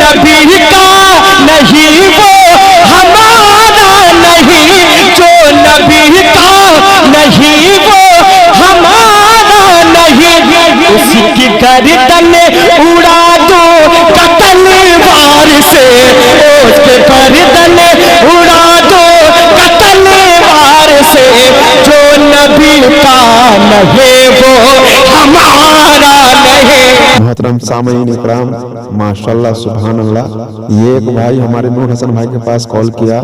نبی کا نہیں وہ ہمارا نہیں، جو نبی کا نہیں وہ ہمارا نہیں، اسی کی گردن اڑا دو تلوار سے، اس کے گردن اڑا دو تلوار سے، جو نبی کا نہیں وہ ہمارا نہیں۔ محترم سامعین اکرام، ماشاءاللہ سبحان اللہ، یہ ایک بھائی ہمارے نور حسن بھائی کے پاس کال کیا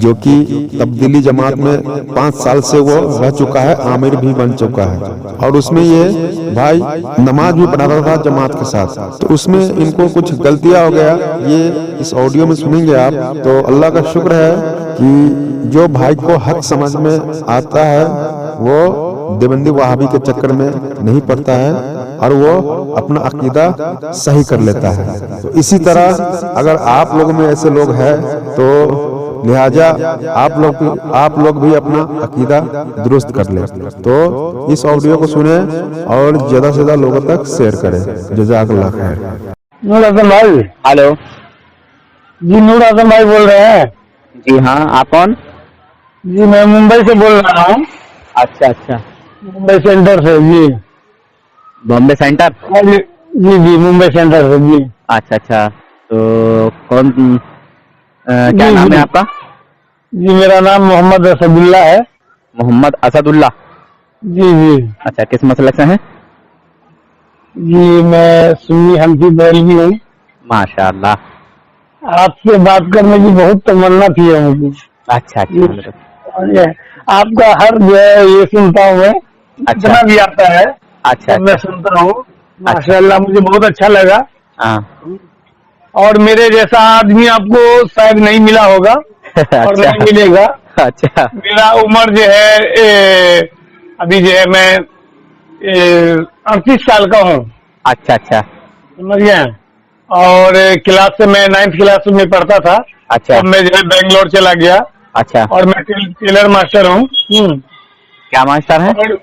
جو کہ تبدیلی جماعت میں 5 سال سے وہ رہ چکا ہے، عامر بھی بن چکا ہے، اور اس میں یہ بھائی نماز بھی پڑھاتا تھا جماعت کے ساتھ، تو اس میں ان کو کچھ غلطیاں ہو گیا، یہ اس آڈیو میں سنیں گے آپ، تو اللہ کا شکر ہے کہ جو بھائی کو حق سمجھ میں آتا ہے وہ دیوبندی وہابی کے چکر میں نہیں پڑتا ہے اور وہ اپنا عقیدہ صحیح کر لیتا ہے۔ تو اسی طرح اگر آپ لوگ میں ایسے لوگ ہیں تو لہٰذا آپ لوگ بھی اپنا عقیدہ درست کر لیں۔ تو اس آڈیو کو سنیں اور زیادہ سے زیادہ لوگوں تک شیئر کریں۔ جزاک اللہ خیر۔ نور حسن بھائی، ہلو جی نور حسن بھائی بول رہے ہیں؟ جی ہاں، آپ کون؟ جی میں ممبئی سے بول رہا ہوں، اچھا اچھا، ممبئی سینٹر سے۔ جی بامبے سینٹر؟ جی جی ممبئی سینٹر سے۔ جی اچھا اچھا، تو کون کیا جی نام ہے جی آپ کا؟ جی میرا نام محمد اسد اللہ ہے۔ محمد اسد اللہ؟ جی جی اچھا، کس مسلک سے ہیں؟ جی میں سنی حنفی بریلوی ہوں۔ ماشاء اللہ، آپ سے بات کرنے کی بہت تمنا تھی مجھے۔ اچھا اچھا، اور یہ آپ کا ہر جو ہے یہ سنتا ہوں میں، جتنا بھی آتا ہے اچھا سب میں اچھا، سنتا ہوں۔ ماشاء اللہ مجھے بہت اچھا لگا، ہاں اور میرے جیسا آدمی آپ کو شاید نہیں ملا ہوگا اور اچھا نہیں ملے گا۔ اچھا میرا عمر جو ہے ابھی جو ہے میں 38 سال کا ہوں، اچھا اچھا سمجھ گئے؟ اور کلاس سے میں 9th کلاس میں پڑھتا تھا، اچھا تب میں جو ہے بنگلور چلا گیا، اچھا، اور میں ٹیلر ماسٹر ہوں۔ کیا ماسٹر ہیں؟ اور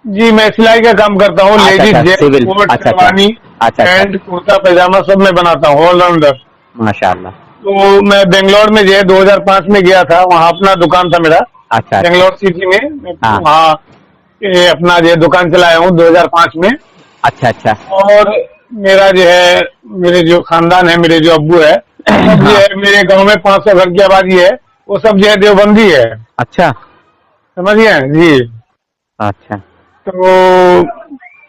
جی میں سلائی کا کام کرتا ہوں، اچھا لیڈیز اچھا، جینٹس سول، کوٹ اچھا اچھا شیروانی اچھا اچھا، پینٹ کرتا پائجامہ سب میں بناتا ہوں، آل راؤنڈر۔ ماشاء اللہ، تو میں بنگلور میں جو ہے 2005 میں گیا تھا، وہاں اپنا دکان تھا میرا اچھا اچھا، بنگلور سٹی میں، ہاں، وہاں اپنا جو ہے دکان چلایا ہوں 2005 میں۔ اچھا اچھا، اور میرا جو ہے میرے جو خاندان ہے، میرے جو ابو ہے، سب جو ہاں، ہے میرے گاؤں میں 500 گھر کی آبادی ہے، وہ سب جو ہے دیوبندی ہے، اچھا سمجھ گئے؟ جی اچھا، تو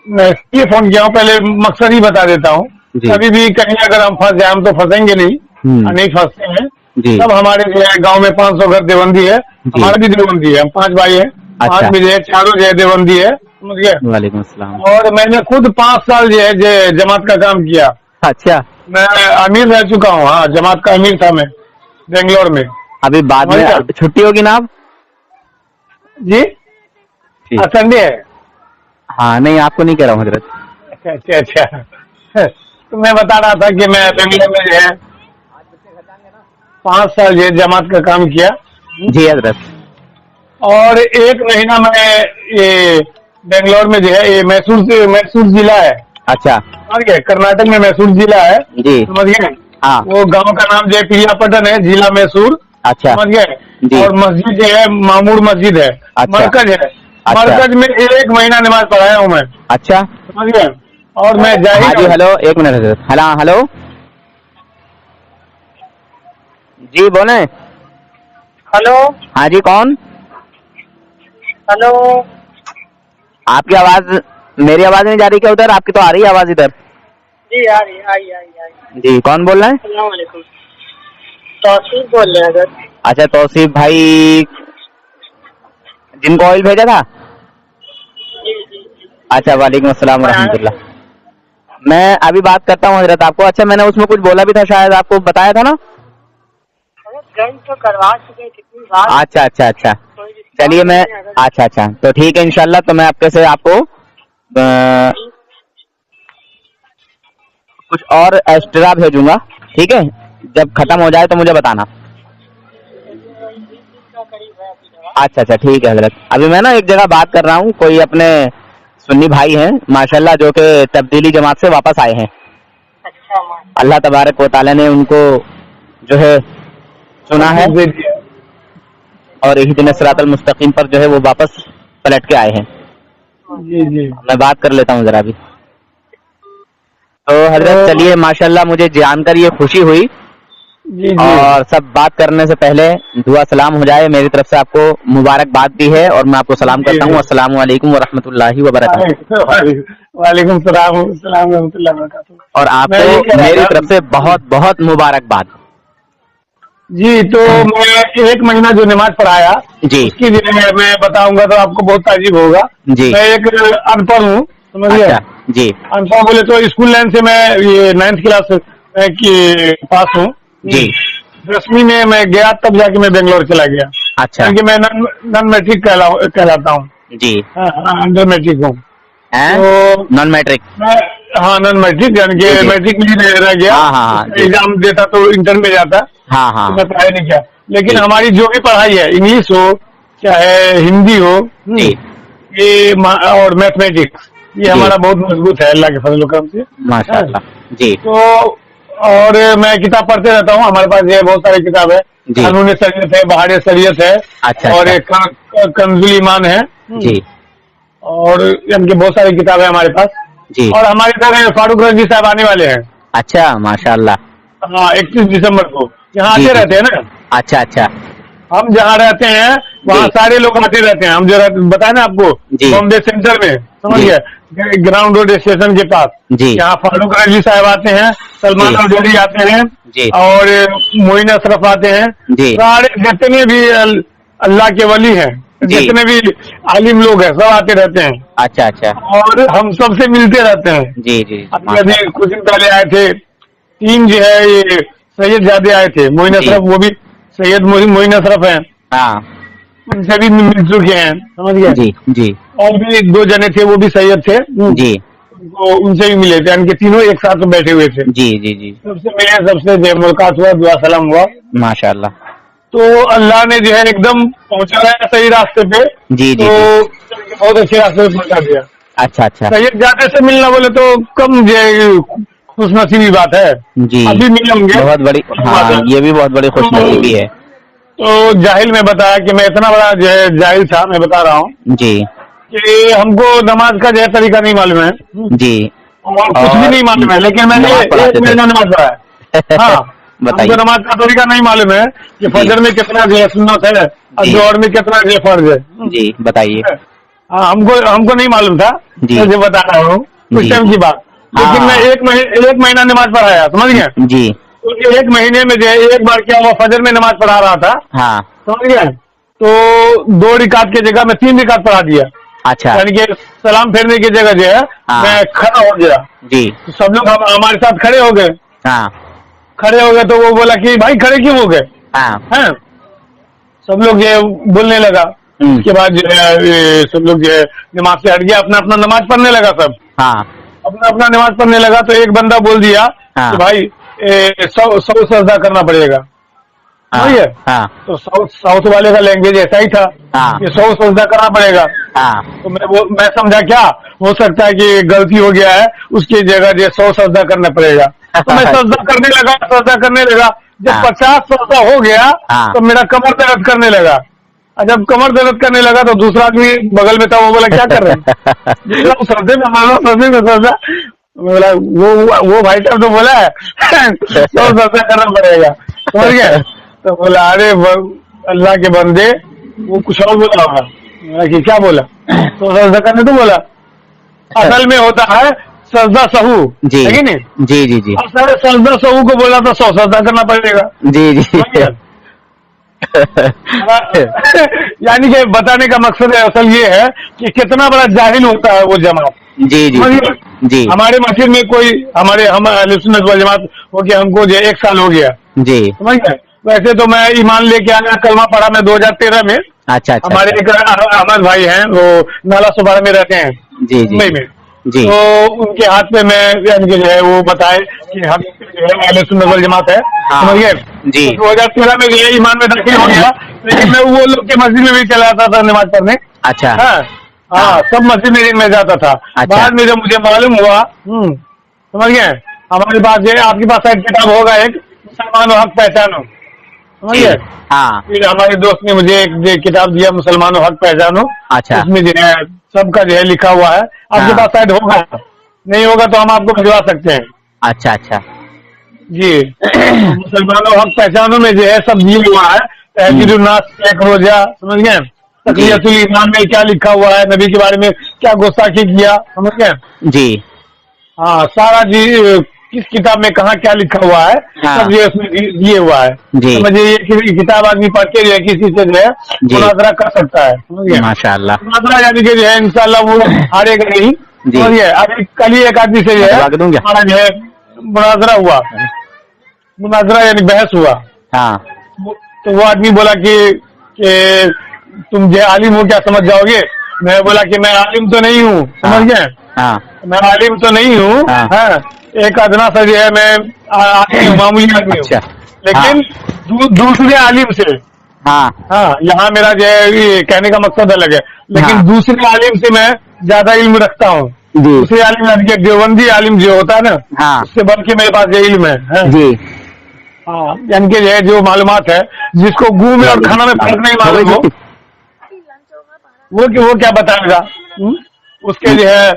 میں اس لیے فون کیا ہوں، پہلے مقصد ہی بتا دیتا ہوں، جی کبھی بھی کہیں اگر ہم پھنس جائیں، ہم تو پھنسیں گے نہیں، نہیں پھنستے ہیں۔ جی سب ہمارے جو ہے گاؤں میں 500 گھر دیوبندی ہے، جی، ہمارا بھی دیوبندی ہے، ہم 5 بھائی ہیں، اچھا، 5 میں جو ہے چاروں جو ہے دیوبندی ہے، سمجھ گئے؟ وعلیکم السلام، اور میں نے خود 5 سال جو ہے جماعت کا کام کیا، اچھا، میں امیر رہ چکا ہوں، ہاں جماعت کا امیر تھا میں بنگلور میں، ابھی بعد سمجھ میں گیا؟ چھٹی ہوگی نا اب؟ جی سنڈے ہے؟ ہاں نہیں، آپ کو نہیں کہہ رہا ہوں حضرت۔ اچھا اچھا اچھا، تو میں بتا رہا تھا کہ میں بنگلور میں جو ہے 5 سال جو ہے جماعت کا کام کیا، جی حضرت، اور 1 مہینہ میں یہ بنگلور میں جو ہے یہ میسور ضلع ہے، اچھا، سمجھ گئے؟ کرناٹک میں میسور ضلع ہے، جی سمجھ گئے؟ ہاں، وہ گاؤں کا نام جو ہے پریا پٹن ہے، ضلع میسور، اچھا سمجھ گئے؟ جی، اور مسجد جو ہے معمور مسجد ہے، اچھا مرکز ہے، اچھا مرکز میں 1 مہینہ نماز پڑھایا ہوں میں، اچھا، سمجھ گئے؟ اور میں ہاں جاہل جی، ہوں۔ ہلو ایک منٹ حضرت، ہلو جی بولیں، ہلو ہاں جی کون؟ ہلو آپ کی آواز، میری آواز نہیں جا رہی کیا ادھر؟ آپ کی تو آ رہی ہے آواز ادھر۔ جی آ رہی آئی۔ جی کون بول رہے ہیں؟ السلام علیکم، توصیف بول رہے ہیں حضرت۔ اچھا توصیف بھائی، جن کو آئل بھیجا تھا؟ اچھا، وعلیکم السلام ورحمۃ اللہ۔ میں ابھی بات کرتا ہوں حضرت آپ کو۔ اچھا میں نے اس میں کچھ بولا بھی تھا، شاید آپ کو بتایا تھا نا؟ تو کروا چکے کتنی بار۔ اچھا اچھا اچھا، چلیے میں، اچھا اچھا تو ٹھیک ہے انشاءاللہ، تو میں آپ کے سے آپ کو کچھ اور ایکسٹرا بھیجوں گا، ٹھیک ہے؟ جب ختم ہو جائے تو مجھے بتانا۔ اچھا اچھا ٹھیک ہے حضرت۔ ابھی میں نا ایک جگہ بات کر رہا ہوں، کوئی اپنے سنی بھائی ہیں ماشاءاللہ جو کہ تبدیلی جماعت سے واپس آئے ہیں، अल्लाह तबारक व तआला ने उनको जो है चुना है और इहदिना सिरातल मुस्तकीम पर जो है वो वापस पलट के आए हैं। जी जी मैं बात कर लेता हूँ जरा भी। तो हजरत चलिए, माशाल्लाह मुझे जानकर ये खुशी हुई जी जी। और सब बात करने से पहले दुआ सलाम हो जाए, मेरी तरफ से आपको मुबारकबाद भी है और मैं आपको सलाम करता हूँ। अस्सलाम वालेकुम व रहमतुल्लाहि व बरकातुहू। वालेकुम सलाम रहमतुल्लाहि व बरकातुहू। और आपको मेरी तरफ से बहुत बहुत मुबारकबाद। जी, तो मैं 1 महीना जो नमाज पढ़ाया जी उसकी जो है मैं बताऊंगा तो आपको बहुत ताजीब होगा। जी। मैं एक अनपढ़ हूँ, समझिए। अच्छा जी अनपढ़ बोले तो स्कूल लाइन से मैं ये 9th क्लास की पास हूँ जी 10वीं में मैं गया, तब जाके मैं बेंगलोर चला गया। अच्छा क्योंकि मैं नॉन मैट्रिक कहलाता हूँ। जी। अंडर मैट्रिक हूँ हैं? तो नॉन मैट्रिक। मैं, हाँ नॉन मैट्रिक, यानी जी, कि जी। मैट्रिक में ही रह गया। हाँ, हाँ, हाँ, जी। एग्जाम देता तो इंटर में जाता, हाँ तो हाँ मैं पढ़ाई नहीं किया। लेकिन जी। हमारी जो भी पढ़ाई है, इंग्लिश हो चाहे हिंदी हो, जी ये और मैथमेटिक्स, ये जी। हमारा बहुत मजबूत है अल्लाह के फजल करम से। माशाअल्लाह। जी तो और मैं किताब पढ़ते रहता हूँ, हमारे पास ये बहुत सारी किताब है। जी। कानून शरीयत है, बहार शरीयत है, अच्छा, और अच्छा। एक कंजुल ईमान है। जी और इनके बहुत सारी किताबें हमारे पास। जी। और हमारे इधर फारूक रंजी साहब आने वाले हैं। अच्छा माशाअल्लाह। हाँ, 31 दिसंबर को यहाँ जी, आते जी। रहते हैं ना। अच्छा अच्छा हम जहाँ रहते हैं वहाँ जी। सारे लोग आते रहते हैं। हम जो बताए ना आपको, जी। बॉम्बे सेंटर में, समझ जी। गए, ग्राउंड रोड स्टेशन के पास। जी। यहाँ फारूक रंजी साहब आते हैं, सलमान जी। अब्दुल्ली आते हैं, जी। और मोइन अशरफ आते हैं। जी। सारे जितने भी अल्लाह के वली हैं, जी। जितने भी आलिम लोग हैं, सब आते रहते हैं अच्छा अच्छा। और हम सबसे मिलते रहते हैं। जी जी अभी अभी कुछ दिन पहले आए थे 3 जो है ये सैयद जादे आए थे, मोइन जी। अशरफ, वो भी सैयद मोइन अशरफ हैं, हाँ उनसे भी मिल चुके हैं, समझ गए। जी जी और भी 2 जने थे, वो भी सैयद थे, जी तो उनसे भी मिले थे, यानी कि तीनों एक साथ बैठे हुए थे। जी जी जी सबसे मिले, सबसे जो मुलाकात हुआ, दुआ सलाम हुआ। माशाअल्लाह। तो अल्लाह ने जो है एकदम पहुंचाया सही रास्ते पे। जी, जी, तो बहुत अच्छे रास्ते पे पहुंचा दिया। अच्छा अच्छा। सैयद जादे से मिलना बोले तो कम जो है खुशनसीबी बात है। जी अभी मिले होंगे, बहुत बड़ी, हाँ ये भी बहुत बड़ी खुशनसीबी है। तो जाहिल में बताया कि मैं इतना बड़ा जो है जाहिल था, मैं बता रहा हूँ जी कि हमको नमाज का जो है तरीका नहीं मालूम है, जी और कुछ भी नहीं मालूम है, लेकिन मैंने नमाज पढ़ाते 1 महीना नमाज पढ़ा है। हाँ, बताइए। हमको नमाज का तरीका नहीं मालूम है कि फजर में कितना जो है सुन्नत है और जी। जोहर में कितना जो है फर्ज है। जी बताइए। हाँ, हमको नहीं मालूम था, जी। मैं जो बता रहा हूँ कुछ जी। टाइम की बात। हाँ। लेकिन मैं 1 महीना नमाज पढ़ाया, समझ गए। जी तो 1 महीने में जो है एक बार क्या हुआ, फजर में नमाज पढ़ा रहा था, हाँ समझ गए। तो 2 रिकात की जगह मैं 3 रिकात पढ़ा दिया, अच्छा यानी कि सलाम फेरने की जगह जो है हाँ। मैं खड़ा हो गया। जी तो सब लोग हमारे साथ खड़े हो गए। हाँ खड़े हो गए तो वो बोला कि भाई खड़े क्यों हो गए हाँ हैं। सब लोग ये बोलने लगा। उसके बाद जो है ये सब लोग जो है नमाज से हट गया, अपना अपना नमाज पढ़ने लगा। सब हाँ अपना अपना नमाज पढ़ने लगा। तो एक बंदा बोल दिया हाँ। कि भाई 100 सजदा करना पड़ेगा, हाँ समझिए। हाँ तो साउथ वाले का लैंग्वेज ऐसा ही था हाँ। कि 100 सजदा करना पड़ेगा। हाँ तो मैं समझा क्या हो सकता है कि गलती हो गया है, उसकी जगह जो 100 सजदा करना पड़ेगा। तो मैं सजदा करने लगा। जब हाँ। 50 सजदा हो गया हाँ। तो मेरा कमर दर्द करने लगा। और जब कमर दर्द करने लगा तो दूसरा आदमी बगल में था, वो बोला क्या कर रहे हैं। सजदे में मारो, सजदे में सजदा। बोला वो भाई साहब तो बोला है 100 सजदा करना पड़ेगा, समझ गए। तो बोला अरे अल्लाह के बंदे, वो कुछ और बोला होगा। मैंने कि क्या बोला, तो सजदा करने तो बोला। असल में होता है सजदा सहू, जी है कि नहीं। जी जी जी असल सजदा सहू को बोला तो 100 सजदा करना पड़ेगा। जी जी समझ गए? यानी कि बताने का मकसद है असल ये है कि कितना बड़ा जाहिल होता है वो जमात। जी जी समझिए? जी हमारे मस्जिद में कोई हम अहले सुन्नत वल जमात हो गया, हमको जो 1 साल हो गया, जी समझ गए। वैसे तो मैं ईमान लेके आया, कलमा पढ़ा मैं 2013 में। अच्छा अच्छा हमारे एक अहमद भाई हैं, वो नाला सुबारा में रहते हैं, जी जी मुंबई में। जी तो उनके हाथ पे मैं यानी कि जो है वो बताए कि हम जो है अहले सुन्नत वल जमात है, हाँ। समझिए। जी। 2013 में जो है ईमान में दाखिल हो गया, लेकिन मैं वो लोग के मस्जिद में भी चला जाता था नमाज पढ़ने। अच्छा हाँ हाँ, सब मस्जिद में जाता था। अच्छा। बाद में जब मुझे मालूम हुआ, समझ गए, हमारे पास जो है आपके पास शायद किताब होगा एक मुसलमान हक पहचानो, समझिए। हाँ फिर हमारे दोस्त ने मुझे एक जो किताब दिया मुसलमान हक पहचानो, अच्छा उसमें जो है सबका जो है लिखा हुआ है। आपके हाँ। पास शायद होगा, नहीं होगा तो हम आपको भिजवा सकते हैं अच्छा अच्छा जी। मुसलमानों हक पहचानो में जो है सब दिया हुआ है, तहजीरुन्नास, एक रोजा, समझ गए, तकियतुल ईमान में क्या लिखा हुआ है, नबी के बारे में क्या गुस्ताखी किया, समझ गए। जी हाँ सारा जी किस किताब में कहाँ क्या लिखा हुआ है हाँ। सब ये उसमें दिए हुआ है। जी। समझिए ये किताब आदमी पढ़ के जो है किसी से जो है जी। मुनाजरा कर सकता है, समझिए। माशाअल्लाह। मुनाजरा यानी कि जो है इंशाल्लाह वो हारेगा नहीं, जी। समझिए। अभी कल ही एक आदमी से जो है दबा के दूं क्या? हमारा जो है मुनाजरा हुआ, मुनाजरा यानी बहस हुआ। हाँ तो वो आदमी बोला कि तुम जो आलिम हो क्या समझ जाओगे। मैं बोला कि मैं आलिम तो नहीं हूँ, समझ गए, हाँ मैं आलिम तो नहीं हूँ, हाँ। हाँ, एक अदना सा जो है मैं आदमी हूँ, मामूली आदमी हूँ, अच्छा लेकिन दूसरे आलिम से, हाँ हाँ यहाँ मेरा जो है ये कहने का मकसद अलग है, लेकिन हाँ। दूसरे आलिम से मैं ज्यादा इल्म रखता हूँ। जी दूसरे आलिम यानी कि देवबंदी आलिम जो होता है ना, हाँ उससे बढ़ के मेरे पास ये इल्म है, हाँ। जी हाँ यानी कि जो है जो मालूमात है जिसको गू में और खाना में फर्क नहीं मालूम हो वो क्या बताएगा। उसके जो है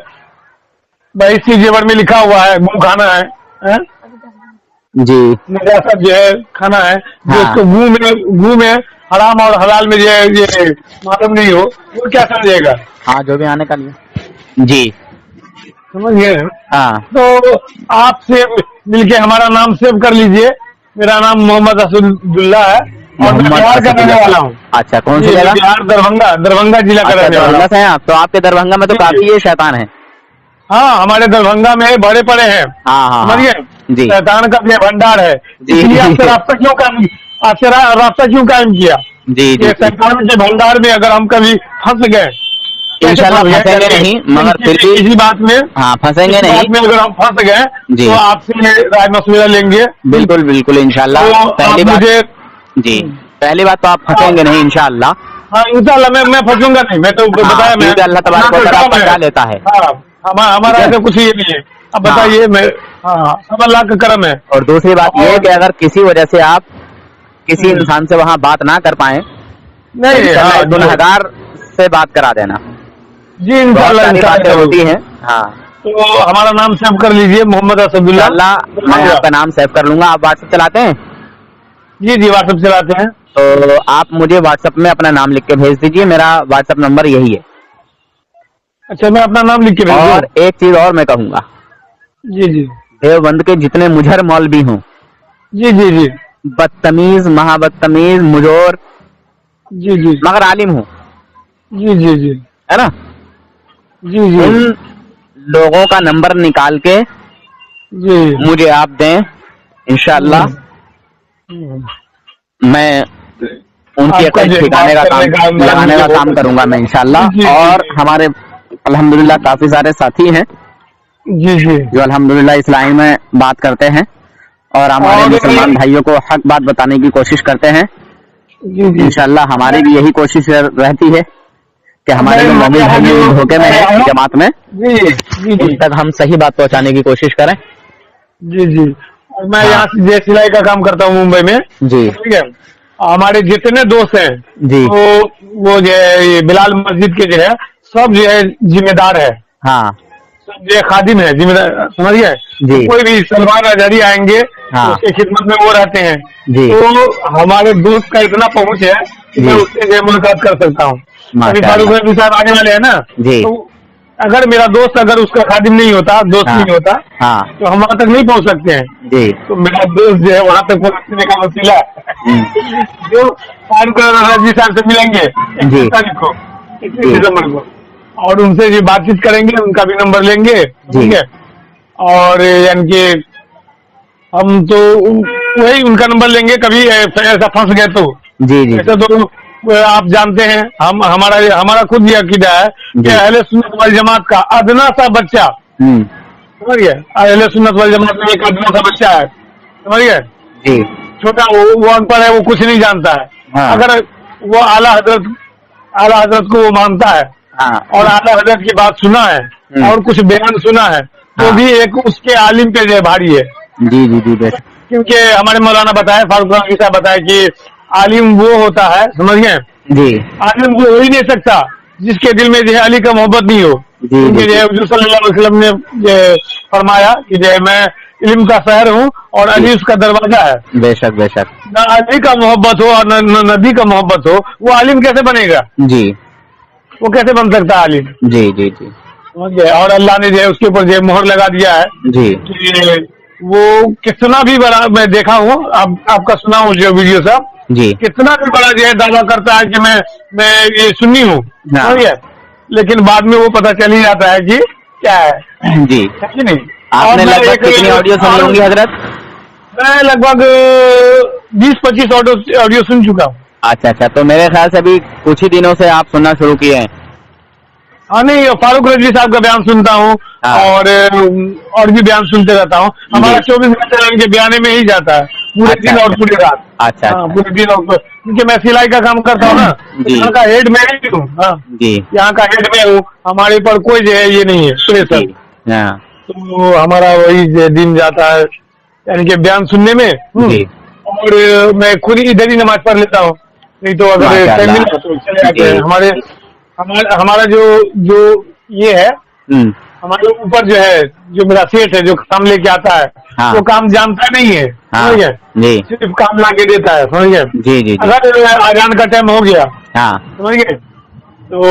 22 जेवर में लिखा हुआ है गू खाना है, जी नजाकत जो है खाना है, जो हाँ। उसको गू में हराम और हलाल में जो है ये मालूम नहीं हो वो क्या समझेगा, हाँ जो भी आने का लिए जी समझिए। हाँ तो आपसे मिलके हमारा नाम सेव कर लीजिए। मेरा नाम मोहम्मद असदुल्ला है और मैं बिहार का रहने वाला हूँ। अच्छा कौन सी जी, जगह? बिहार दरभंगा जिला का अच्छा रहने वाला दरभंगा हूँ। से हैं आप? तो आपके दरभंगा में तो जी, काफी ये शैतान है। हाँ हमारे दरभंगा में बड़े पड़े हैं, हाँ हाँ हाँ। समझिए, जी शैतान का ये भंडार है। जी। इसलिए आपसे रास्ता क्यों कायम किया। जी ये जी शैतान के भंडार में अगर हम कभी फंस गए, इंशाल्लाह फंसेंगे नहीं, मगर फिर भी इसी बात में, हाँ फंसेंगे इस बात नहीं। में अगर हम फंस गए जी। तो आपसे राय मशविरा लेंगे। बिल्कुल बिल्कुल इंशाल्लाह। तो पहली आप बात मुझे जी पहली बात तो आप फंसेंगे नहीं इंशाल्लाह। हाँ इंशाल्लाह मैं फंसूंगा नहीं, मैं तो बताया मैं क्योंकि अल्लाह तबारक व तआला फंसा लेता है। हाँ हमारा ऐसा कुछ ये नहीं है। अब हाँ। बताइए मैं, हाँ सब अल्लाह का करम है। और दूसरी बात ये है कि अगर किसी वजह से आप किसी इंसान से वहाँ बात ना कर पाए नहीं हाँ गुनहगार से बात करा देना। जी बहुत इंशाल्लाह सारी बातें इंशाल्लाह होती हैं। हाँ तो हमारा नाम सेव कर लीजिए मोहम्मद असदुल्ला। इंशाल्लाह मैं आपका नाम सेव कर लूंगा। आप व्हाट्सएप चलाते हैं? जी व्हाट्सएप चलाते हैं। तो आप मुझे व्हाट्सएप में अपना नाम लिख के भेज दीजिए। मेरा व्हाट्सएप नंबर यही है। अच्छा मैं अपना नाम लिख के भेज और एक चीज और मैं कहूँगा, जी देवबंद के जितने मुजहर मौलवी हों, जी बदतमीज महाबदतमीज मुजोर जी मगर आलिम हो, जी है ना, जी उन लोगों का नंबर निकाल के जी मुझे आप दें। इंशाअल्लाह मैं उनके आपका जो ठिकाने का बात काम करने का लगाने का मुझे काम करूंगा मैं इंशाअल्लाह। जी, जी, और जी। हमारे अल्हम्दुलिल्लाह काफी सारे साथी हैं जी जो अल्हम्दुलिल्लाह इस्लामी में बात करते हैं और हमारे और मुसलमान भाइयों को हक बात बताने की कोशिश करते हैं। जी इंशाअल्लाह हमारी भी यही कोशिश रहती है कि हमारे जो मौलवी भाई हैं धोखे में है जमात में, जी उन तक हम सही बात पहुंचाने की कोशिश करें। जी और मैं हाँ। यहाँ से जे सिलाई का काम करता हूँ मुंबई में, जी ठीक है। हमारे जितने दोस्त हैं जी तो वो जो है ये बिलाल मस्जिद के जो है सब जो है जिम्मेदार है, हाँ सब जो है खादिम है, जिम्मेदार, समझ गए। जी। तो कोई भी सलमान आजादी आएंगे हाँ। तो उसकी खिदमत में वो रहते हैं। जी। तो हमारे दोस्त का इतना पहुंच है कि मैं जी। उससे जो है मुलाकात कर सकता हूँ। अभी माशाअल्लाह। फारूक नबी साहब आने वाले हैं ना, जी। तो अगर मेरा दोस्त अगर उसका खादिम नहीं होता, दोस्त हाँ। नहीं होता, हाँ तो हम वहाँ तक नहीं पहुँच सकते हैं। जी तो मेरा दोस्त जो है वहाँ तक पहुँचने का वसीला जो फारूक नबी साहब से मिलेंगे 21 तारीख को, 21 दिसंबर को, और उनसे जो बातचीत करेंगे उनका भी नंबर लेंगे, ठीक है। और यानी कि हम तो वही उनका नंबर लेंगे कभी ऐसा फंस गए तो। जी जी ऐसा तो आप जानते हैं हमारा खुद ये अकीदा है कि अहले सुन्नत वल जमात का अदना सा बच्चा, समझ गए, अहले सुन्नत वल जमात में एक अदना सा बच्चा है, समझ गए, जी छोटा, वो अनपढ़ है, वो कुछ नहीं जानता है। हाँ। अगर वो आला हजरत को वो मानता है हाँ और आला हजरत की बात सुना है और कुछ बयान सुना है वो हाँ। भी एक उसके आलिम पे जो है भारी है, जी जी जी बेशक। क्योंकि हमारे मौलाना बताया, फारूक रंगी साहब बताया कि आलिम वो होता है, समझ गए, जी आलिम वो हो ही नहीं सकता जिसके दिल में जो है अली का मोहब्बत नहीं हो। जी क्योंकि जी जो है हुजूर सल्लल्लाहु अलैहि वसल्लम ने ये फरमाया कि जो है मैं इल्म का शहर हूँ और अली उसका दरवाजा है। बेशक बेशक। न अली का मोहब्बत हो और न नबी का मोहब्बत हो, वो आलिम कैसे बनेगा? जी वो कैसे बन सकता है आलिम? जी जी जी समझ गए? और अल्लाह ने जो है उसके ऊपर जो है मोहर लगा दिया है जी कि वो कितना भी बड़ा, मैं देखा हूँ, आपका सुना हूँ जो वीडियो साहब, जी। कितना भी बड़ा जो है दावा करता है कि मैं ये सुन्नी हूँ, हाँ। समझ गए, लेकिन बाद में वो पता चल ही जाता है कि क्या है जी। कि नहीं। आपने और मैं लगभग एक- कितनी ऑडियो सुनी होंगी हजरत? मैं लगभग 20-25 ऑडियो सुन चुका हूँ। अच्छा अच्छा, तो मेरे ख्याल से अभी कुछ ही दिनों से आप सुनना शुरू किए हैं। हाँ नहीं, फारूक रजवी साहब का बयान सुनता हूँ हाँ। और भी बयान सुनते रहता हूँ। हमारा जी। 24 घंटे इनके बयाने में ही जाता है, पूरे अच्छा, दिन और अच्छा। पूरी रात। अच्छा हाँ, अच्छा। पूरे दिन और क्योंकि मैं सिलाई का काम करता हूँ ना, तो जी। यहाँ का हेड मैं ही हूँ। हाँ, जी यहाँ का हेड मैं हूँ, हमारे पर कोई जो है ये नहीं है प्रेशर। जी। हाँ तो हमारा वही जो दिन जाता है यानी कि बयान सुनने में। जी। और मैं खुद ही इधर ही नमाज पढ़ लेता हूँ, नहीं तो अगर टाइम माशाअल्लाह। मिला तो चले आते हैं। जी। हमारा जो ये है, हम्म। हमारे ऊपर जो है, जो मेरा सेठ है जो काम लेके आता है, हाँ। वो काम जानता नहीं है, हाँ। समझ गए, जी सिर्फ काम ला के देता है, समझ गए। जी जी जी। अगर आजान का टाइम हो गया, हाँ समझ गए, तो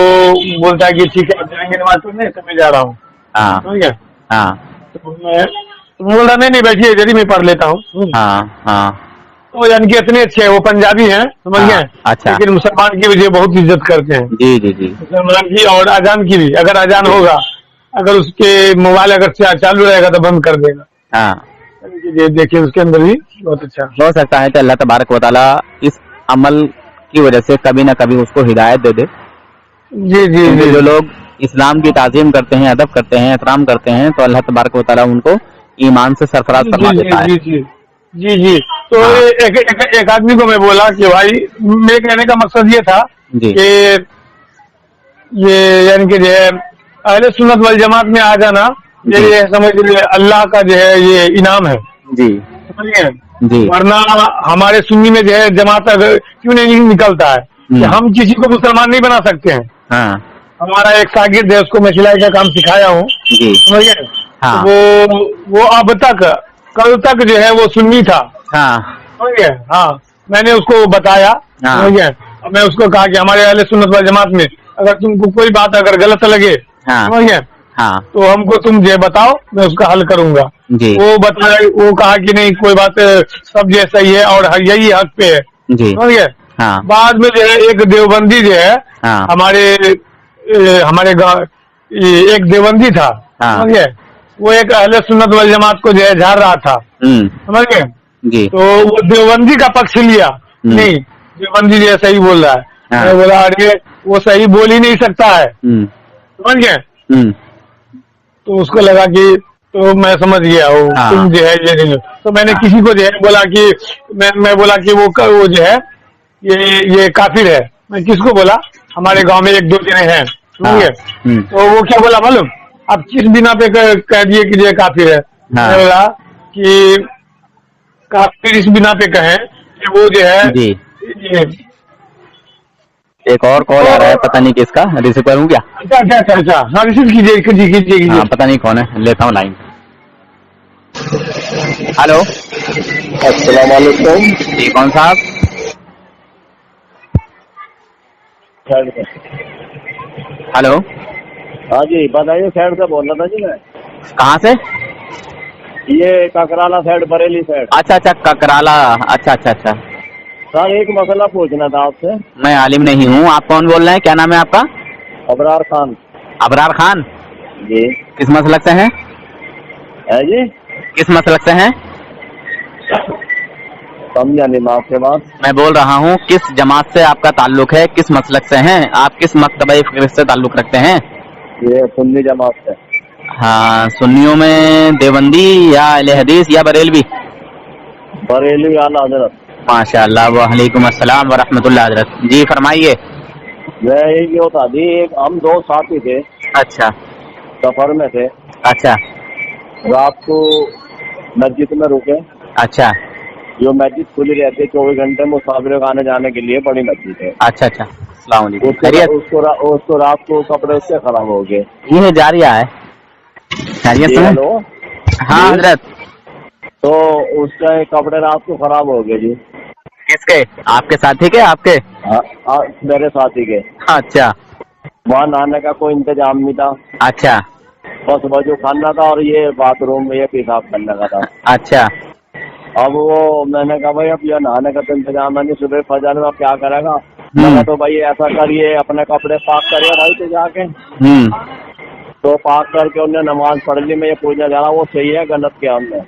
बोलता है कि ठीक है आप जाएंगे नमाज पढ़ने, तो मैं जा रहा हूँ, हाँ समझ गए। हाँ मैं बोल रहा नहीं बैठिए इधर ही मैं पढ़ लेता हूँ। हाँ हाँ। तो यानी कि इतने अच्छे हैं, वो पंजाबी हैं, समझ हाँ, गए, अच्छा। लेकिन मुसलमान की वजह बहुत इज्जत करते हैं, जी जी जी। मुसलमान की और अजान की भी। अगर अजान होगा, अगर उसके मोबाइल अगर चालू रहेगा तो बंद कर देगा। हाँ, ये देखिए उसके अंदर भी बहुत अच्छा। हो सकता है कि अल्लाह तबारक व तआला इस अमल की वजह से कभी न कभी उसको हिदायत दे दे। जी जी क्योंकि जी जो लोग इस्लाम की ताज़ीम करते हैं, अदब करते हैं, एहतराम करते हैं, तो अल्लाह तबारक व तआला उनको ईमान से सरफराज फरमा जी देता है। जी जी जी जी। तो हाँ। एक आदमी को मैं बोला कि भाई, मेरे कहने का मकसद ये था जी कि ये यानी कि जो है अहले सुन्नत वल जमात में आ जाना, जी। ये समझ लीजिए अल्लाह का जो है ये इनाम है, जी समझिए। जी। वरना हमारे सुन्नी में जो है जमात अगर क्यों नहीं निकलता है कि हम किसी को मुसलमान नहीं बना सकते हैं। हाँ हमारा एक शागिर्द है, उसको मैं सिलाई का काम सिखाया हूँ, जी। समझिए। हाँ वो अब तक, कल तक जो है वो सुन्नी था, हाँ समझिए। हाँ, मैंने उसको बताया, हाँ। समझिए। मैं उसको कहा कि हमारे अहले सुन्नत वल जमात में अगर तुमको कोई बात अगर गलत लगे, हाँ समझिए, हाँ तो हमको तुम जो बताओ, मैं उसका हल करूंगा। जी वो कहा कि नहीं कोई बात, सब जो सही है और यही हक पे है, जी। समझिए। हाँ बाद में जो है एक देवबंदी जो है हाँ हमारे गाँव, एक देवबंदी था, हाँ। समझिए। वो एक अहले सुन्नत वल जमात को जो है झाड़ रहा था, समझ गए। जी। तो वो देवबंदी का पक्ष लिया, नहीं देवबंदी जो है सही बोल रहा है। हाँ। मैं बोला अरे वो सही बोल ही नहीं सकता है, समझ गए। तो उसको लगा कि, तो मैं समझ गया वो हाँ। तुम जो है ये नहीं। तो मैंने किसी को जो है बोला कि मैं बोला कि वो जो है ये काफिर है। मैं किसको बोला, हमारे गांव में एक दो जने हैं, समझिए। तो वो क्या बोला मालूम, आप किस बिना पे कह दिए कि ये काफिर है। हाँ। मैं बोला कि काफिर इस बिना पे कहें कि वो जो है जी। ये एक और कॉल आ रहा है, पता नहीं किसका, रिसीव करूँ क्या? अच्छा हाँ रिसीव कीजिए कीजिए। हाँ पता नहीं कौन है, लेता हूँ लाइन। हेलो, अस्सलाम वालेकुम। जी कौन साहब? हेलो, हाँ जी बताइए, साइड से बोल रहा था जी मैं। कहाँ से? ये ककराला साइड, बरेली साइड। अच्छा अच्छा, ककराला। अच्छा अच्छा अच्छा। सर एक मसला पूछना था आपसे। मैं आलिम नहीं हूँ, आप कौन बोल रहे हैं? क्या नाम है आपका? अबरार खान। अबरार खान? जी। किस मसलक से हैं? है जी, किस मसलक से हैं? समझा नहीं मैं आपके बात। मैं बोल रहा हूँ किस जमात से आपका ताल्लुक है, किस मसलक से हैं आप, किस मकतबा फिक्र से ताल्लुक रखते हैं? ये सुन्नी जमात से। हाँ, सुन्नियों में देवबंदी या अहले हदीस या बरेलवी? बरेली आला हजरत। माशाअल्लाह, वालेकुम अस्सलाम व रहमतुल्लाह हजरत। जी फरमाइए। मैं एक होता जी, एक हम दो साथी थे, अच्छा सफर में थे। अच्छा रात को मस्जिद में रुके। अच्छा जो मस्जिद खुली रहती है 24 घंटे, मुसाफिरों को आने जाने के लिए बड़ी मस्जिद है। अच्छा अच्छा, अस्सलाम वालेकुम। खैरियत? उसको रात को कपड़े उससे खराब हो गए। ये जारिया है। खैरियत जी, से? हेलो। हाँ हजरत। तो उसके कपड़े रात को खराब हो गए जी। किसके? आपके साथी के? आपके? हाँ, मेरे साथी के। अच्छा वहाँ नहाने का कोई इंतजाम नहीं था, अच्छा बस वजू खाना था और ये बाथरूम में ये पेशाब करने का था। अच्छा। अब वो मैंने कहा भाई अब ये नहाने का तो इंतजाम है नहीं, सुबह फजर में अब क्या करेगा। मैंने तो भाई ऐसा करिए अपने कपड़े पाक करिए भाई तो जाके। तो पाक करके उन्हें नमाज पढ़ ली। मैं ये पूछना चाह रहा हूँ वो सही है गलत क्या हमने?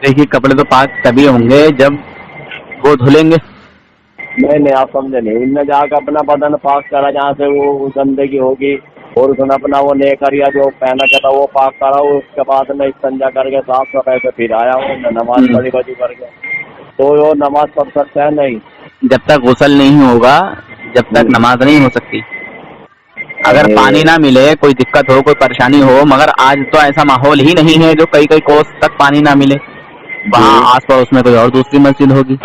देखिए कपड़े तो पाक तभी होंगे जब वो धुलेंगे। नहीं आप समझे नहीं। उनने जाकर अपना बदन पाक करा जहाँ से वो गंदगी होगी, और उसने अपना वो लेकर या जो पहना क्या था वो पाक करा। उसके बाद में इस्तेंजा करके साफ सफाई से फिर आया हूँ, नमाज पढ़ी वजू करके। तो वो नमाज पढ़ सकता है नहीं जब तक गुस्ल नहीं होगा, जब तक नमाज नहीं हो सकती। अगर पानी ना मिले, कोई दिक्कत हो, कोई परेशानी हो, मगर आज तो ऐसा माहौल ही नहीं है जो कई कोस तक पानी ना मिले। वहाँ आस पड़ोस में कोई और दूसरी मस्जिद होगी।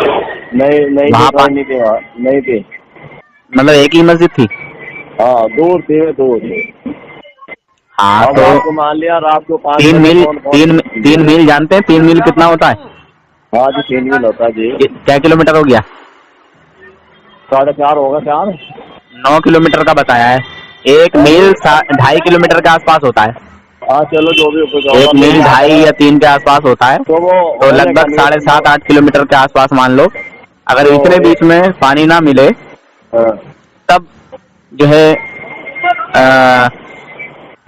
नहीं वहाँ नहीं थी। मतलब एक ही मस्जिद थी? हाँ दूर थी। हाँ अब तो आपको मान लिया रात को 3 मील, 3 मील जानते हैं? 3 मील कितना होता है? हाँ जी 3 मील होता है जी। क्या किलोमीटर हो गया? 4.5 होगा। 4 9 किलोमीटर का बताया है। 1 मील 2.5 किलोमीटर के आसपास होता है। हाँ चलो जो भी 1 मील 2.5 या 3 के आसपास होता है। तो लगभग 7.5-8 किलोमीटर के आसपास मान लो। अगर इतने बीच में पानी ना मिले तब जो है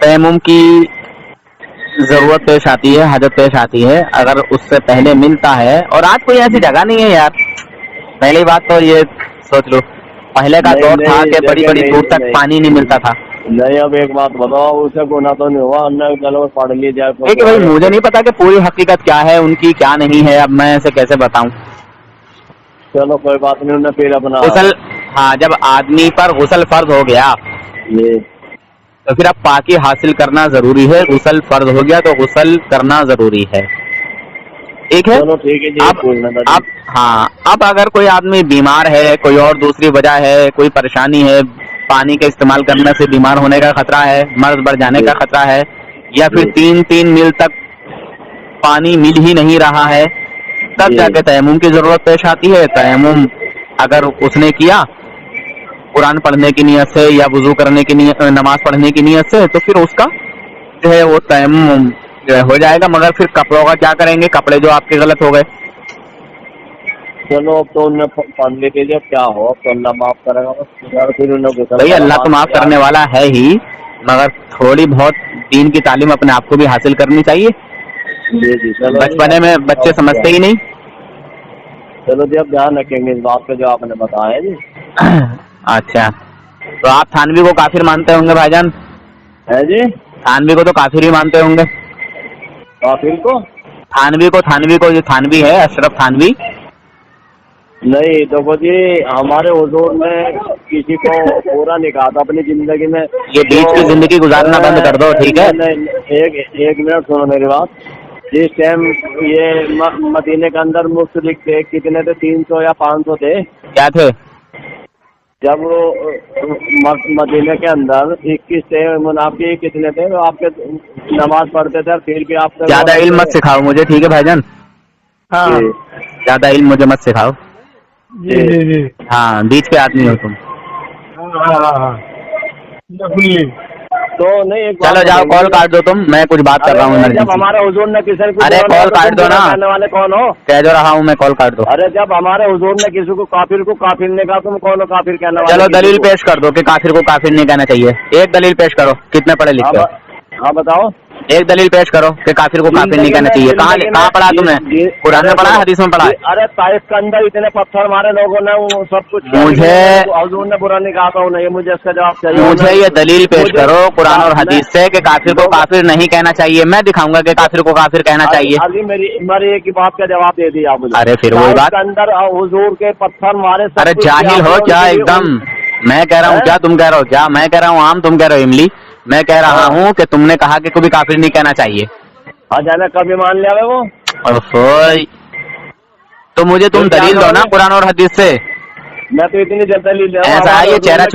तयम्मुम की जरूरत पेश आती है, हाजत पेश आती है। अगर उससे पहले मिलता है, और आज कोई ऐसी जगह नहीं है यार। पहली बात तो ये सोच लो, पहले का दौर था कि बड़ी बड़ी दूर तक पानी नहीं मिलता था। नहीं अब एक बात बताओ, उसे गुनाह तो नहीं हुआ, हमने चलो पढ़ ली जाए। देखिए भाई मुझे नहीं पता कि पूरी हकीकत क्या है उनकी, क्या नहीं है। अब मैं ऐसे कैसे बताऊं? चलो कोई बात नहीं। उन्हें फिर अपना गुस्ल, हाँ जब आदमी पर गुस्ल फर्ज हो गया तो फिर अब पाकी हासिल करना जरूरी है। गुस्ल फर्ज हो गया तो गुस्ल करना जरूरी है। ठीक है? चलो ठीक है जी। अब हाँ, अब अगर कोई आदमी बीमार है, कोई और दूसरी वजह है, कोई परेशानी है, पानी के इस्तेमाल करने से बीमार होने का खतरा है, मर्ज बढ़ जाने का खतरा है, या फिर 3 मील तक पानी मिल ही नहीं रहा है, तब जाके तयम्मुम की जरूरत पेश आती है। तयम्मुम अगर उसने किया कुरान पढ़ने की नियत से या वुजू करने की नियत, नमाज पढ़ने की नियत से, तो फिर उसका जो है वो तयम्मुम जो है हो जाएगा। मगर फिर कपड़ों का क्या करेंगे? कपड़े जो आपके गलत हो गए। चलो अब तो उन्हें पढ़ लेके जब क्या हो, अब तो अल्लाह माफ करेगा। फिर भाई अल्लाह तो माफ करने वाला है ही, मगर थोड़ी बहुत दीन की तालीम अपने आप को भी हासिल करनी चाहिए। जी चलो। बचपने में बच्चे समझते ही नहीं। चलो जी अब ध्यान रखेंगे इस बात पे जो आपने बताया जी। अच्छा तो आप थानवी को काफिर मानते होंगे भाईजान? है जी, थानवी को तो काफिर ही मानते होंगे। काफिर को? थानवी को जो थानवी है, अशरफ थानवी। नहीं देखो जी, हमारे हुजूर ने किसी को पूरा नहीं कहा था अपनी जिंदगी में। ये बीच की जिंदगी गुजारना बंद कर दो, ठीक है? नहीं एक मिनट सुनो मेरी बात। जिस टाइम ये मदीने के अंदर मुश्रिक थे, कितने थे? 300 या 500 थे। क्या थे? जब मदीने के अंदर 21 थे मुनाफी, कितने थे? आपके नमाज पढ़ते थे फिर भी आप ज्यादा इल्म मत सिखाओ मुझे, ठीक है भाईजान? हाँ ज्यादा इल्म मुझे मत सिखाओ। जी हाँ बीच के आदमी हो तुम। हाँ तो नहीं चलो जाओ कॉल काट दो तुम, मैं कुछ बात कर रहा हूँ। जब हमारे हुजूर ने किसी को अरे कॉल काट दो ना, कहने वाले कौन हो? कह जो रहा हूँ मैं, कॉल काट दो। अरे जब हमारे हुजूर ने किसी को काफिर ने कहा, तुम कौन हो काफिर कहने वाले? चलो दलील पेश कर दो कि काफिर को काफिर नहीं कहना चाहिए। एक दलील पेश करो, कितने पढ़े लिखे हो? हाँ बताओ। एक दलील पेश करो कि काफिर को काफिर नहीं कहना चाहिए। कहाँ पढ़ा तुमने? कुरान में पढ़ा है, हदीस में पढ़ा है? अरे ताइफ के अंदर इतने पत्थर मारे लोगों ने, वो सब कुछ मुझे हुजूर ने बुरा नहीं कहा था उन्हें। मुझे इसका जवाब चाहिए। मुझे ये दलील पेश करो कुरान और हदीस से कि काफिर को काफिर नहीं कहना चाहिए। मैं दिखाऊंगा कि काफिर को काफिर कहना चाहिए। अभी मेरी एक बात का जवाब दे दिया मुझे। अरे फिर वही बात, अंदर हुजूर के पत्थर मारे। अरे जाहिल हो क्या एकदम? मैं कह रहा हूँ क्या तुम कह रहे हो? क्या मैं कह रहा हूँ आम, तुम कह रहे हो इमली? मैं कह रहा हूँ कि तुमने कहा कि कभी काफिर नहीं कहना चाहिए। हाँ जाना कभी मान लिया है वो। ओहो, तो मुझे तुम दलील दो ना कुरान और हदीस से। मैं तो इतनी दलील दे रहा हूँ। ऐसा है, ये चेहरा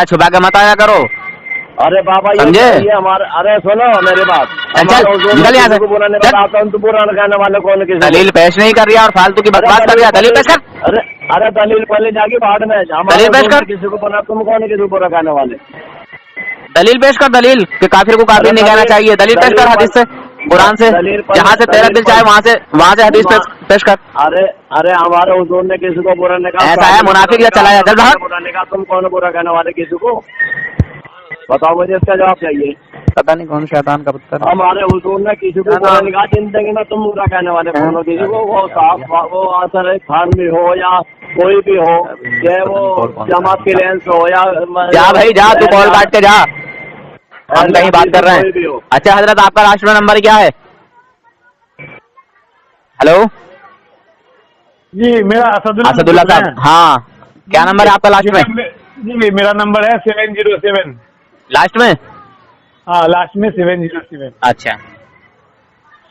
छुपा के मत आया करो। अरे बाबा समझे? ये हमारे, अरे सुनो मेरी बात, चल निकल यहाँ से। बुरा नहीं बताता हूँ, तो बुरा कहने वाले कौन किसी दलील पेश नहीं कर रहा और फालतू की बकवास कर रहा। दलील पेश कर। अरे अरे दलील पहले जाके बाद में दलील पेश कर। किसी को बना, तुम कौन किसी को बुरा कहने वाले? दलील पेश कर, दलील कि काफिर को काफिर नहीं कहना चाहिए। दलील पेश कर हदीस से, कुरान से, जहाँ से तेरा दिल चाहे वहाँ से हदीस पेश कर। अरे अरे हमारे हुजूर ने किसी को बुरा नहीं कहा। ऐसा है, मुनाफिक या चला जा, चल बाहर। बुरा नहीं कहा, तुम कौन बुरा कहने वाले किसी को? बताओ मुझे इसका जवाब चाहिए। पता नहीं कौन शैतान का पुत्र। हमारे हुजूर ने किसी को बुरा नहीं कहा जिंदगी में, तुम बुरा कहने वाले कौन हो किसी को? वो साफ वो असर खान भी हो या कोई भी हो, चाहे वो जमात की लेंस हो या जा भाई जा, तू कॉल काट के जा, हम कहीं बात कर रहे हैं। अच्छा हजरत, आपका राष्ट्र नंबर क्या है? हेलो जी, मेरा असदुल्ला साहब। हाँ, क्या नंबर है आपका लास्ट में? जी मेरा नंबर है 707। लास्ट में? हाँ, लास्ट में 707। अच्छा,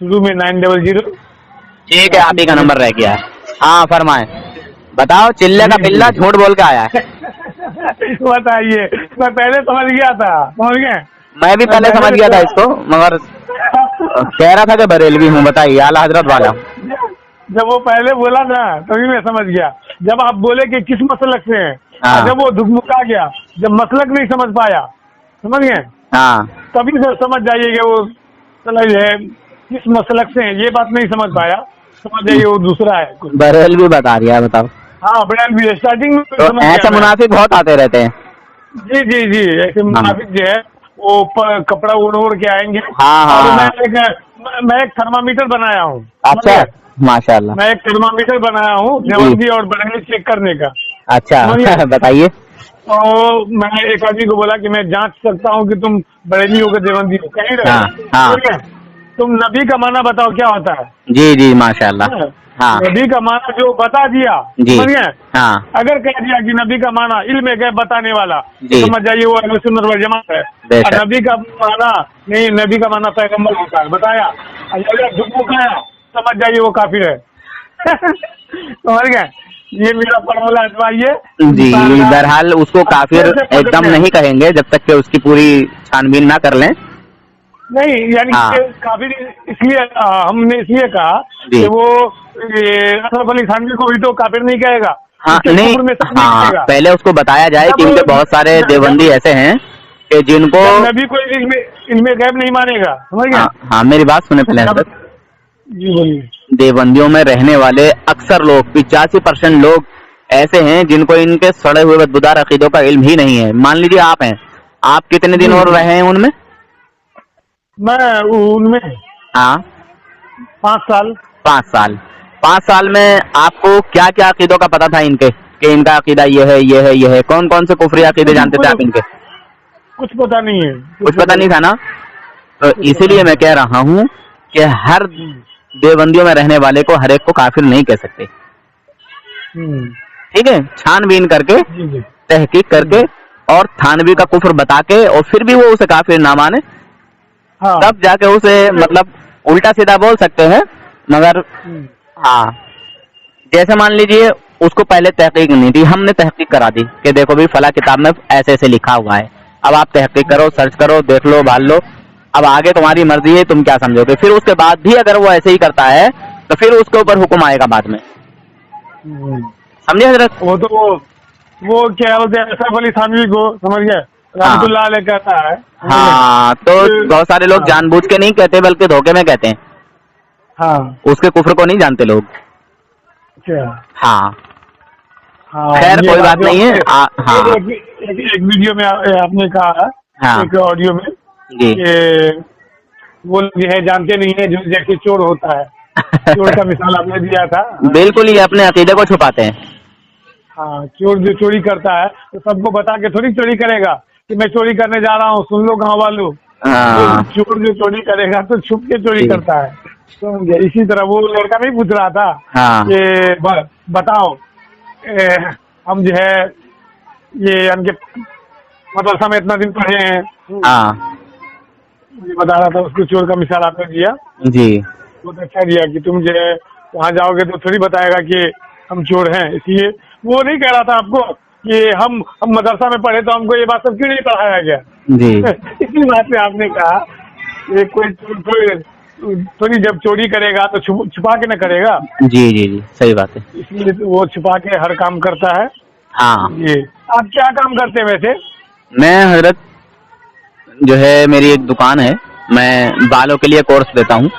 शुरू में 900। ठीक है, आप ही का नंबर रह गया है। हाँ फरमाए, बताओ। चिल्ले का पिल्ला झूठ बोल के आया है। बताइए, मैं पहले समझ गया था, समझ गए? मैं भी पहले समझ गया था इसको, मगर कह रहा था कि बरेलवी हूँ। बताइए, आला हजरत वाला। जब वो पहले बोला ना तभी मैं समझ गया। जब आप बोले कि किस मसलक से हैं, हाँ। जब वो धुकमुका गया, जब मसलक नहीं समझ पाया, समझ गए? हाँ, तभी से समझ जाइए कि वो चला है किस मसलक से है, ये बात नहीं समझ पाया, समझ जाइए वो दूसरा है कुछ। बरेलवी बता दिया, बताओ। हाँ, बरेलवी स्टार्टिंग में तो समझ ऐसे गया मैं। मुनाफिक बहुत आते रहते हैं। जी जी जी, ऐसे मुनाफिक जो है वो कपड़ा ओढ़ के आएंगे। हाँ, हाँ, और हाँ। मैं एक थर्मामीटर बनाया हूँ। अच्छा, माशाल्लाह। मैं एक थर्मामीटर बनाया हूँ देवबंदी और बरेली चेक करने का। अच्छा बताइए। तो मैं एक आदमी को बोला कि मैं जांच सकता हूँ कि तुम बरेली हो कि देवबंदी हो, कहीं रहे। हाँ, हाँ। ठीक है, तुम नबी का माना बताओ क्या होता है? जी जी माशाल्लाह। हाँ नबी का माना जो बता दिया, जी। समझ गए? हाँ, अगर कह दिया कि नबी का माना इल्म है बताने वाला, जी। समझ जाइए वो अहले सुन्नत वल जमात है। बेशक। और नबी का माना नहीं, नबी का माना पैगम्बर होता है, बताया। अगर झुकमुकाया, समझ जाइए वो काफिर है। समझ गए? ये मेरा फॉर्मूला अजमाइए। जी। बहरहाल उसको काफिर एकदम नहीं कहेंगे जब तक कि उसकी पूरी छानबीन ना कर लें। नहीं, यानी हाँ। कि काफिर इसलिए हमने इसलिए कहा जी। कि वो अशरफ अली थानवी को भी तो काफिर नहीं कहेगा। हाँ उसके नहीं, कुफ्र में शक नहीं हाँ करेगा। पहले उसको बताया जाए कि इनके बहुत सारे देवबंदी ऐसे हैं कि जिनको नबी को इनमें गैब नहीं मानेगा, समझ गए? हाँ, हाँ मेरी बात सुने पहले हजरत। जी बोलिए। देवबंदियों में रहने वाले अक्सर लोग 85% लोग ऐसे हैं जिनको इनके सड़े हुए बदबूदार अकीदों का इल्म ही नहीं है। मान लीजिए आप हैं, आप कितने दिन और रहे हैं उनमें? मैं उनमें हाँ 5 साल। 5 साल। 5 साल में आपको क्या क्या अकीदों का पता था इनके, कि इनका अकीदा ये है ये है ये है? कौन कौन से कुफरी अकीदे जानते थे आप इनके? कुछ पता नहीं है। कुछ पता नहीं था ना। तो इसीलिए मैं कह रहा हूँ कि हर देवबंदियों में रहने वाले को हर एक को काफिर नहीं कह सकते। ठीक है, छानबीन करके, जी जी। तहकीक करके और थानवी का कुफ्र बता के, और फिर भी वो उसे काफिर ना माने, हाँ। तब जाके उसे मतलब उल्टा सीधा बोल सकते हैं। मगर हाँ, जैसे मान लीजिए उसको पहले तहकीक नहीं थी, हमने तहकीक करा दी कि देखो भी फला किताब में ऐसे ऐसे लिखा हुआ है, अब आप तहकीक करो, सर्च करो, देख लो, भाल लो, अब आगे तुम्हारी मर्जी है, तुम क्या समझोगे। फिर उसके बाद भी अगर वो ऐसे ही करता है तो फिर उसके ऊपर हुक्म आएगा बाद में, समझे हजरत? वो तो वो क्या बोलते हैं, अशरफ अली थानवी को, समझ गए, रहमतुल्लाह अलैह कहता है। हाँ, तो बहुत सारे लोग जानबूझ के नहीं कहते बल्कि धोखे में कहते हैं। हाँ। उसके कुफ्र को नहीं जानते लोग। क्या? हाँ हाँ, खैर ये कोई बात जो नहीं है। आपने- हाँ एक वीडियो में आपने कहा, हाँ। एक ऑडियो में, जी। कि वो लोग जो है जानते नहीं है जो जैसे चोर होता है। चोर का मिसाल आपने दिया था। बिल्कुल, ये अपने अकीदे को छुपाते हैं। हाँ, चोर जो चोरी करता है तो सबको बता के थोड़ी चोरी करेगा कि मैं चोरी करने जा रहा हूँ, सुन लो गाँव वालों। हाँ। चोर जो चोरी करेगा तो छुप के चोरी करता है। तो इसी तरह वो लड़का नहीं पूछ रहा था हाँ। कि बताओ हम जो है ये इनके मदरसा में इतना दिन पढ़े हैं। हाँ मुझे बता रहा था, उसको चोर का मिसाल आपने दिया, जी बहुत अच्छा दिया कि तुम जो है वहाँ जाओगे तो थोड़ी बताएगा कि हम चोर हैं। इसलिए वो नहीं कह रहा था आपको कि हम मदरसा में पढ़े तो हमको ये बात सब क्यों नहीं पढ़ाया गया। जी इसी बात पे आपने कहा ये कोई थोड़ी जब चोरी करेगा तो छुपा के न करेगा, जी जी जी सही बात है। इसलिए तो वो छुपा के हर काम करता है। हाँ ये आप क्या काम करते हैं वैसे? मैं हजरत जो है मेरी एक दुकान है, मैं बालों के लिए कोर्स देता हूँ।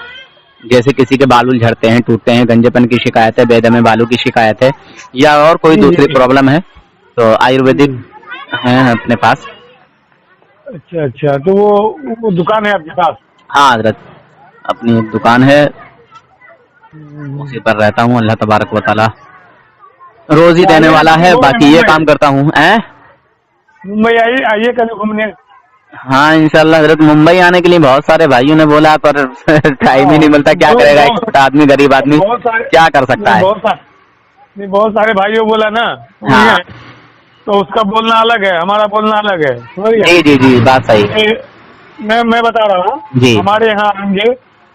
जैसे किसी के बाल झड़ते हैं, टूटते हैं, गंजेपन की शिकायत है, बेदमे बालों की शिकायत है, या और कोई दूसरी प्रॉब्लम है तो आयुर्वेदिक है अपने पास। अच्छा अच्छा, तो वो दुकान है आपके पास? हाँ हजरत अपनी एक दुकान है, उसी पर रहता हूँ। अल्लाह तबारक व तआला रोज ही देने वाला है, बाकी ये काम करता हूँ। मुंबई आइए कभी घूमने। हाँ इंशाल्लाह हजरत, मुंबई आने के लिए बहुत सारे भाइयों ने बोला, पर टाइम ही नहीं मिलता। क्या करेगा एक छोटा आदमी, गरीब आदमी क्या कर सकता है। बहुत सारे भाइयों बोला ना। हाँ तो उसका बोलना अलग है, हमारा बोलना अलग है। जी जी जी बात सही। मैं बता रहा हूँ, हमारे यहाँ आएंगे,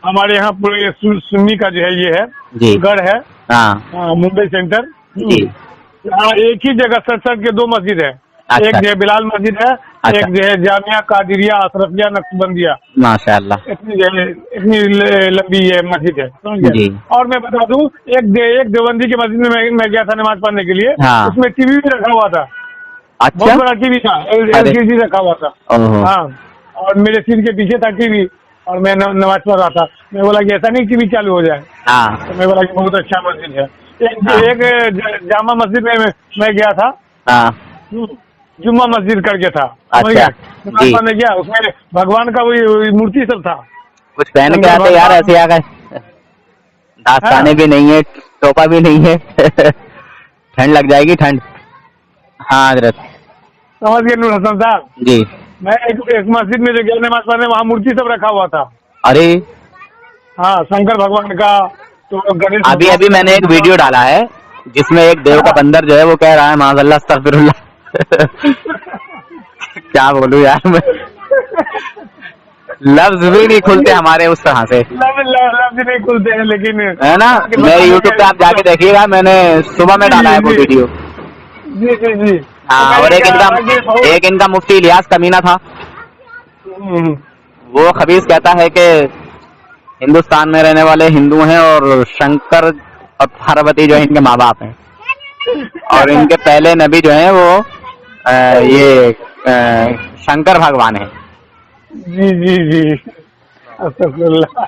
हमारे यहाँ पूरे सुन्नी का जो है ये है जी गढ़ है। हाँ मुंबई सेंटर जी। यहाँ एक ही जगह सड़ के दो मस्जिद है। अच्छा। एक जो है बिलाल मस्जिद है, अच्छा। एक जो है जामिया कादिरिया अशरफिया नक्शबंदिया। माशाअल्लाह इतनी लंबी ये मस्जिद है, समझ गए? जी। और मैं बता दूं, एक देवबंदी की मस्जिद में मैं गया था नमाज पढ़ने के लिए। हाँ। उसमें टीवी भी रखा हुआ था। अच्छा बहुत बड़ा टीवी था, LCD रखा हुआ था। ओहो। हाँ, और मेरे सिर के पीछे था टीवी, और मैं नमाज पढ़ रहा था। मैं बोला कि ऐसा नहीं टीवी चालू हो जाए। हाँ तो मैं बोला कि बहुत अच्छा मस्जिद है। एक जामा मस्जिद में मैं गया था, हाँ जुम्मा मस्जिद करके था। अच्छा जी। मैंने गया, उसमें भगवान का वही मूर्ति सब था। कुछ पहन के आते यार, ऐसे आ गए, दास्ताने भी नहीं है, टोपा भी नहीं है ठंड लग जाएगी ठंड। हाँ हजरत समझ गए नूर हसन साहब जी। मैं एक मस्जिद में जो गया नमाज पढ़ने, वहाँ मूर्ति सब रखा हुआ था। अरे हाँ, शंकर भगवान का, तो गणेश। अभी मैंने एक वीडियो डाला है जिसमें एक देव का बंदर जो है वो कह रहा है माज़अल्लाह अस्तगफिरुल्लाह क्या बोलूं यार मैं, लफ्ज भी नहीं खुलते हमारे उस तरह से। लफ्ज नहीं खुलते हैं, लेकिन है ना, मेरे यूट्यूब पे आप जाके देखिएगा, मैंने सुबह में डाला है वो वीडियो। जी जी जी। हाँ, और एक इनका मुफ्ती इलियास कमीना था, वो खबीस कहता है कि हिंदुस्तान में रहने वाले हिंदू हैं और शंकर और पार्वती जो है इनके माँ बाप हैं, और इनके पहले नबी जो हैं वो शंकर भगवान है। जी जी जी, अस्तगफिरुल्लाह।